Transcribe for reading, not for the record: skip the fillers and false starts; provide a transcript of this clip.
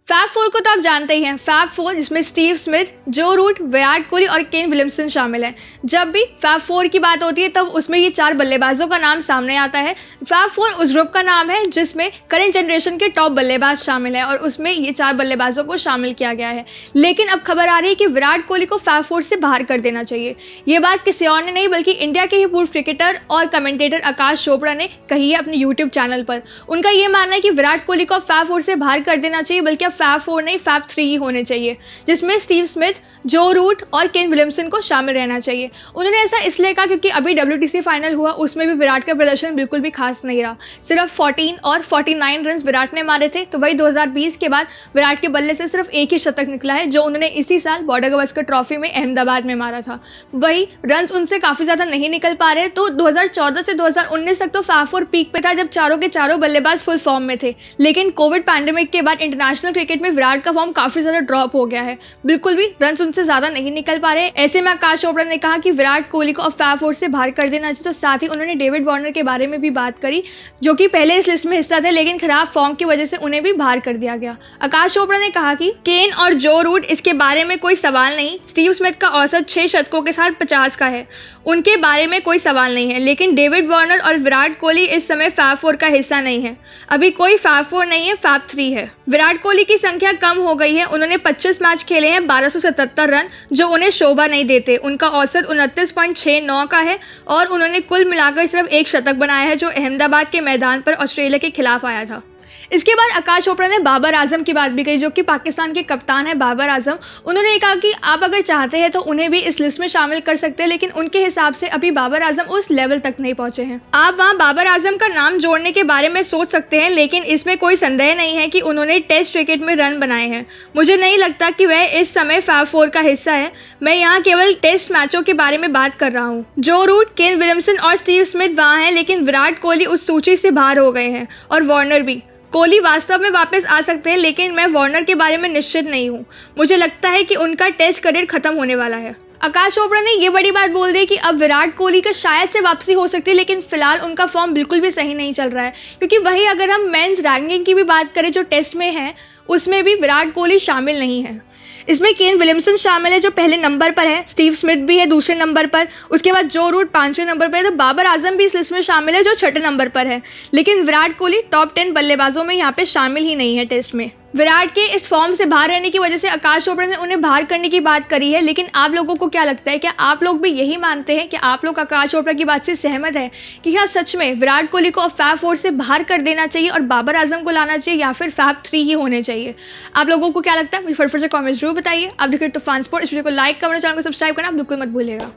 Fab four को तो आप जानते ही हैं। फैब फोर जिसमें स्टीव स्मिथ, जो रूट, विराट कोहली और केन विलियमसन शामिल हैं। जब भी फैब फोर की बात होती है तब उसमें ये 4 बल्लेबाजों का नाम सामने आता है। फैब फोर उस ग्रुप का नाम है जिसमें करंट जनरेशन के टॉप बल्लेबाज शामिल हैं और उसमें ये 4 बल्लेबाजों को शामिल किया गया है। लेकिन अब खबर आ रही है कि विराट कोहली को फैब फोर से बाहर कर देना चाहिए। ये बात किसी और ने नहीं बल्कि इंडिया के ही पूर्व क्रिकेटर और कमेंटेटर आकाश चोपड़ा ने कही है अपने यूट्यूब चैनल पर। उनका ये मानना है कि विराट कोहली को फैब फोर से बाहर कर देना चाहिए, बल्कि फैब 4 नहीं फैब 3 ही होने चाहिए, जिसमें स्टीव स्मिथ, जो रूट और केन विलियमसन को शामिल रहना चाहिए। उन्होंने ऐसा इसलिए कहा क्योंकि अभी WTC फाइनल हुआ, उसमें भी विराट का प्रदर्शन बिल्कुल भी खास नहीं रहा। सिर्फ 14 और 49 रन विराट ने मारे थे। तो वही 2020 के बाद विराट के बल्ले से सिर्फ एक ही शतक निकला है, जो उन्होंने इसी साल बॉर्डर गवस्कर ट्रॉफी में अहमदाबाद में मारा था। वही रन उनसे काफी ज्यादा नहीं निकल पा रहे। तो 2014 से 2019 तक तो फैब 4 पीक पे था, जब चारों के चारों बल्लेबाज फुल फॉर्म में थे। लेकिन कोविड पैंडेमिक के बाद इंटरनेशनल क्रिकेट में विराट का फॉर्म काफी ज्यादा ड्रॉप हो गया है। बिल्कुल भी रन उनसे ज्यादा नहीं निकल पा रहे। ऐसे में आकाश चोपड़ा ने कहा कि विराट कोहली को अब फैब 4 से बाहर कर देना चाहिए। तो साथ ही उन्होंने डेविड वार्नर के बारे में भी बात करी, जो कि पहले इस लिस्ट में हिस्सा थे लेकिन खराब फॉर्म की वजह से उन्हें भी बाहर कर दिया गया। आकाश चोपड़ा ने कहा कि केन और जो रूट, इसके बारे में कोई सवाल नहीं। स्टीव स्मिथ का औसत 6 शतकों के साथ 50 का है, उनके बारे में कोई सवाल नहीं है। लेकिन डेविड वार्नर और विराट कोहली इस समय फैब 4 का हिस्सा नहीं है। अभी कोई फैब 4 नहीं है, फैब 3 है। विराट कोहली की संख्या कम हो गई है। उन्होंने 25 मैच खेले हैं, 1277 रन, जो उन्हें शोभा नहीं देते। उनका औसत 29.69 का है और उन्होंने कुल मिलाकर सिर्फ 1 शतक बनाया है, जो अहमदाबाद के मैदान पर ऑस्ट्रेलिया के खिलाफ आया था। इसके बाद आकाश चोपड़ा ने बाबर आजम की बात भी करी, जो कि पाकिस्तान के कप्तान है बाबर आजम। उन्होंने कहा कि आप अगर चाहते हैं तो उन्हें भी इस लिस्ट में शामिल कर सकते हैं, लेकिन उनके हिसाब से अभी बाबर आजम उस लेवल तक नहीं पहुंचे हैं। आप वहां बाबर आजम का नाम जोड़ने के बारे में सोच सकते हैं, लेकिन इसमें कोई संदेह नहीं है कि उन्होंने टेस्ट क्रिकेट में रन बनाए हैं। मुझे नहीं लगता कि वह इस समय फैब 4 का हिस्सा है। मैं यहाँ केवल टेस्ट मैचों के बारे में बात कर रहा हूँ। जो रूट, केन विलियमसन और स्टीव स्मिथ वहाँ हैं, लेकिन विराट कोहली उस सूची से बाहर हो गए हैं और वार्नर भी। कोहली वास्तव में वापस आ सकते हैं, लेकिन मैं वार्नर के बारे में निश्चित नहीं हूँ। मुझे लगता है कि उनका टेस्ट करियर खत्म होने वाला है। आकाश चोपड़ा ने ये बड़ी बात बोल दी कि अब विराट कोहली का शायद से वापसी हो सकती है, लेकिन फिलहाल उनका फॉर्म बिल्कुल भी सही नहीं चल रहा है। क्योंकि वही अगर हम मेंस रैंकिंग की भी बात करें जो टेस्ट में है, उसमें भी विराट कोहली शामिल नहीं है। इसमें केन विलियमसन शामिल है जो पहले नंबर पर है, स्टीव स्मिथ भी है दूसरे नंबर पर, उसके बाद जो रूट 5वें नंबर पर है। तो बाबर आजम भी इस लिस्ट में शामिल है जो 6ठे नंबर पर है। लेकिन विराट कोहली टॉप 10 बल्लेबाजों में यहाँ पे शामिल ही नहीं है टेस्ट में। विराट के इस फॉर्म से बाहर रहने की वजह से आकाश चोपड़ा ने उन्हें बाहर करने की बात करी है। लेकिन आप लोगों को क्या लगता है, क्या आप लोग भी यही मानते हैं कि आप लोग आकाश चोपड़ा की बात से सहमत है कि क्या सच में विराट कोहली को फैब 4 से बाहर कर देना चाहिए और बाबर आजम को लाना चाहिए, या फिर फैब 3 ही होने चाहिए? आप लोगों को क्या लगता है मुझे फटाफट से कमेंट्स जरूर बताइए। आप देखिए तूफान स्पोर्ट, इस वीडियो को लाइक, कमेंट, चैनल को सब्सक्राइब करना बिल्कुल मत भूलिएगा।